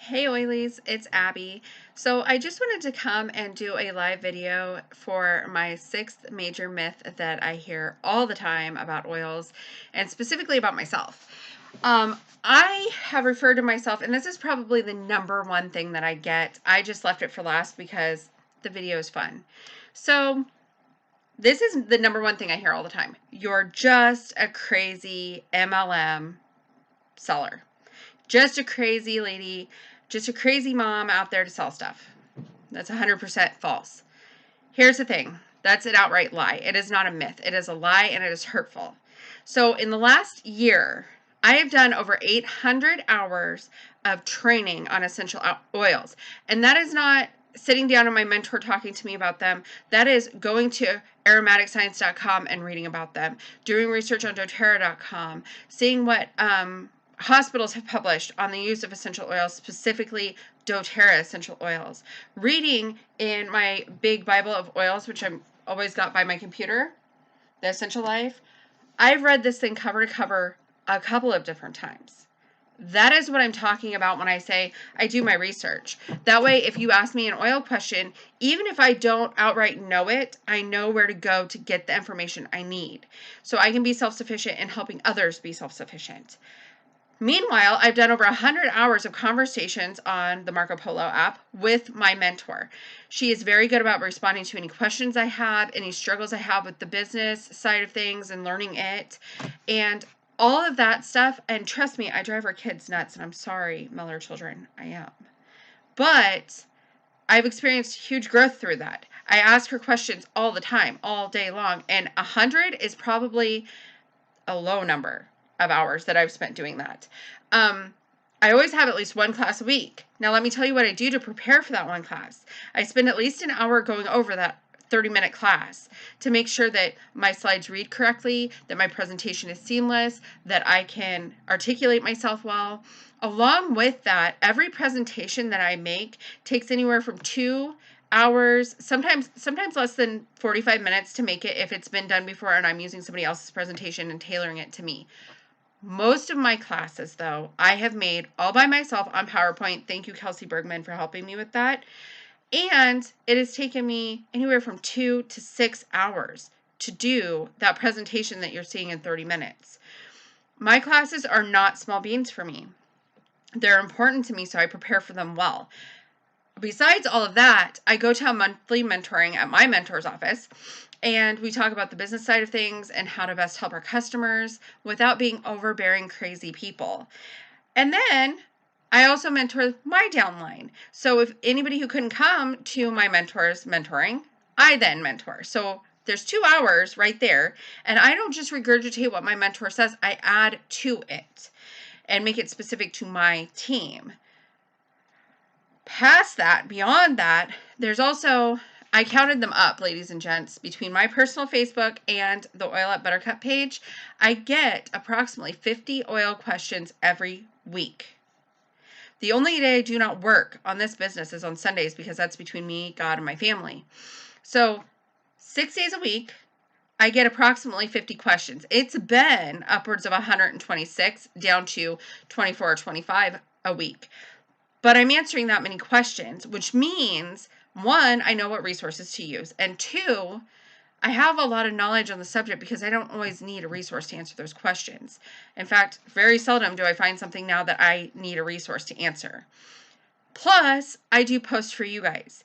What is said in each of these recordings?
Hey oilies, it's Abby. So I just wanted to come and do a live video for my sixth major myth that I hear all the time about oils and specifically about myself. I have referred to myself, and this is probably the number one thing that I get. I just left it for last because the video is fun. So this is the number one thing I hear all the time. You're just a crazy MLM seller. Just a crazy lady, just a crazy mom out there to sell stuff. That's 100% false. Here's the thing. That's an outright lie. It is not a myth. It is a lie and it is hurtful. So in the last year, I have done over 800 hours of training on essential oils. And that is not sitting down with my mentor talking to me about them. That is going to aromaticscience.com and reading about them, doing research on doTERRA.com, seeing what hospitals have published on the use of essential oils, specifically doTERRA essential oils. Reading in my big Bible of oils, which I'm always got by my computer, The Essential Life. I've read this thing cover to cover a couple of different times. That is what I'm talking about when I say I do my research. That way, if you ask me an oil question, even if I don't outright know it, I know where to go to get the information I need. So I can be self-sufficient in helping others be self-sufficient. Meanwhile, I've done over 100 hours of conversations on the Marco Polo app with my mentor. She is very good about responding to any questions I have, any struggles I have with the business side of things and learning it, and all of that stuff. And trust me, I drive our kids nuts, and I'm sorry, Miller children, I am. But I've experienced huge growth through that. I ask her questions all the time, all day long, and 100 is probably a low number of hours that I've spent doing that. I always have at least one class a week. Now, let me tell you what I do to prepare for that one class. I spend at least an hour going over that 30-minute class to make sure that my slides read correctly, that my presentation is seamless, that I can articulate myself well. Along with that, every presentation that I make takes anywhere from 2 hours, sometimes less than 45 minutes to make it if it's been done before and I'm using somebody else's presentation and tailoring it to me. Most of my classes, though, I have made all by myself on PowerPoint. Thank you, Kelsey Bergman, for helping me with that. And it has taken me anywhere from 2 to 6 hours to do that presentation that you're seeing in 30 minutes. My classes are not small beans for me. They're important to me, so I prepare for them well. Besides all of that, I go to a monthly mentoring at my mentor's office, and we talk about the business side of things and how to best help our customers without being overbearing, crazy people. And then I also mentor my downline. So if anybody who couldn't come to my mentor's mentoring, I then mentor. So there's 2 hours right there, and I don't just regurgitate what my mentor says. I add to it and make it specific to my team. Past that, beyond that, there's also, I counted them up, ladies and gents, between my personal Facebook and the Oil at Buttercup page, I get approximately 50 oil questions every week. The only day I do not work on this business is on Sundays because that's between me, God, and my family. So 6 days a week, I get approximately 50 questions. It's been upwards of 126 down to 24 or 25 a week. But I'm answering that many questions, which means, 1, I know what resources to use, and 2, I have a lot of knowledge on the subject because I don't always need a resource to answer those questions. In fact, very seldom do I find something now that I need a resource to answer. Plus, I do posts for you guys.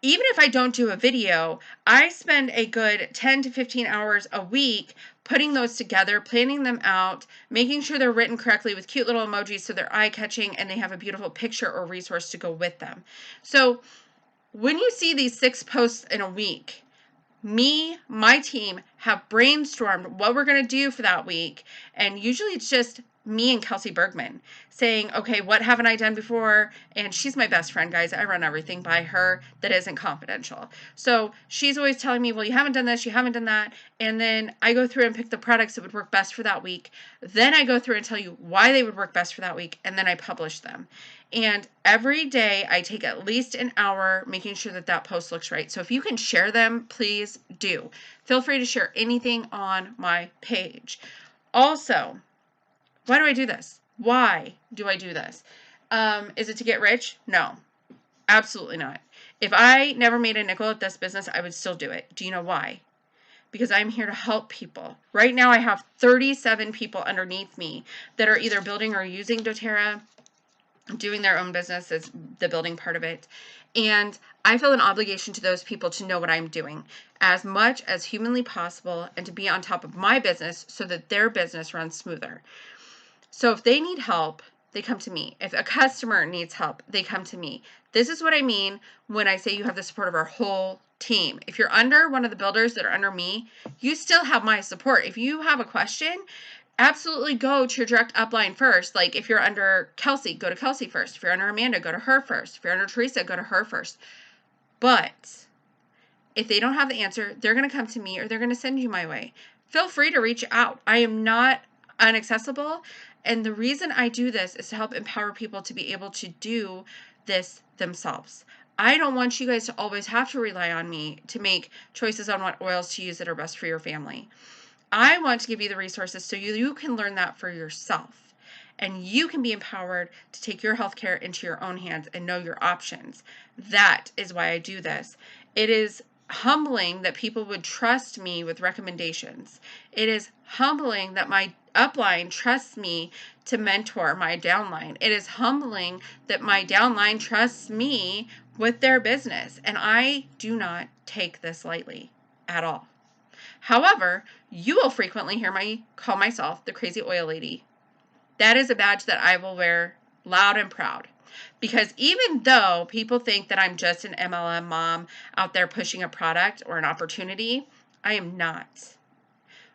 Even if I don't do a video, I spend a good 10 to 15 hours a week putting those together, planning them out, making sure they're written correctly with cute little emojis so they're eye-catching and they have a beautiful picture or resource to go with them. So when you see these 6 posts in a week, my team have brainstormed what we're going to do for that week, and usually it's just me and Kelsey Bergman saying, okay, what haven't I done before? And she's my best friend, guys. I run everything by her that isn't confidential. So she's always telling me, well, you haven't done this, you haven't done that. And then I go through and pick the products that would work best for that week. Then I go through and tell you why they would work best for that week. And then I publish them. And every day I take at least an hour making sure that that post looks right. So if you can share them, please do. Feel free to share anything on my page. Also, why do I do this? Why do I do this? Is it to get rich? No, absolutely not. If I never made a nickel at this business, I would still do it. Do you know why? Because I'm here to help people. Right now, I have 37 people underneath me that are either building or using doTERRA, doing their own business as the building part of it. And I feel an obligation to those people to know what I'm doing as much as humanly possible and to be on top of my business so that their business runs smoother. So if they need help, they come to me. If a customer needs help, they come to me. This is what I mean when I say you have the support of our whole team. If you're under one of the builders that are under me, you still have my support. If you have a question, absolutely go to your direct upline first. Like if you're under Kelsey, go to Kelsey first. If you're under Amanda, go to her first. If you're under Teresa, go to her first. But if they don't have the answer, they're going to come to me or they're going to send you my way. Feel free to reach out. I am not inaccessible. And the reason I do this is to help empower people to be able to do this themselves. I don't want you guys to always have to rely on me to make choices on what oils to use that are best for your family. I want to give you the resources so you can learn that for yourself. And you can be empowered to take your healthcare into your own hands and know your options. That is why I do this. It is humbling that people would trust me with recommendations. It is humbling that my upline trusts me to mentor my downline. It is humbling that my downline trusts me with their business. And I do not take this lightly at all. However, you will frequently hear me call myself the crazy oil lady. That is a badge that I will wear loud and proud. Because even though people think that I'm just an MLM mom out there pushing a product or an opportunity, I am not.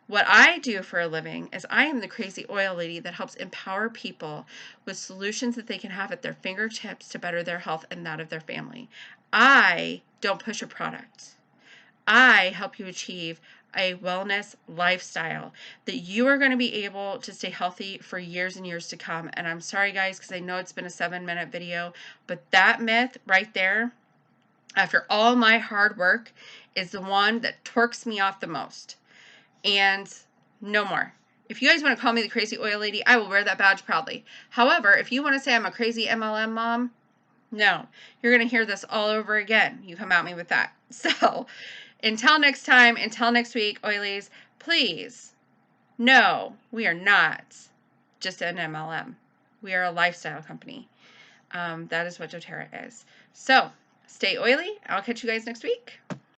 What I do for a living is I am the crazy oil lady that helps empower people with solutions that they can have at their fingertips to better their health and that of their family. I don't push a product. I help you achieve a wellness lifestyle that you are going to be able to stay healthy for years and years to come. And I'm sorry, guys, because I know it's been a 7-minute video, but that myth right there, after all my hard work, is the one that twerks me off the most. And no more. If you guys want to call me the crazy oil lady, I will wear that badge proudly. However, if you want to say I'm a crazy MLM mom, no, you're going to hear this all over again. You come at me with that. So until next time, until next week, oilies, please, no, we are not just an MLM. We are a lifestyle company. That is what doTERRA is. So stay oily. I'll catch you guys next week.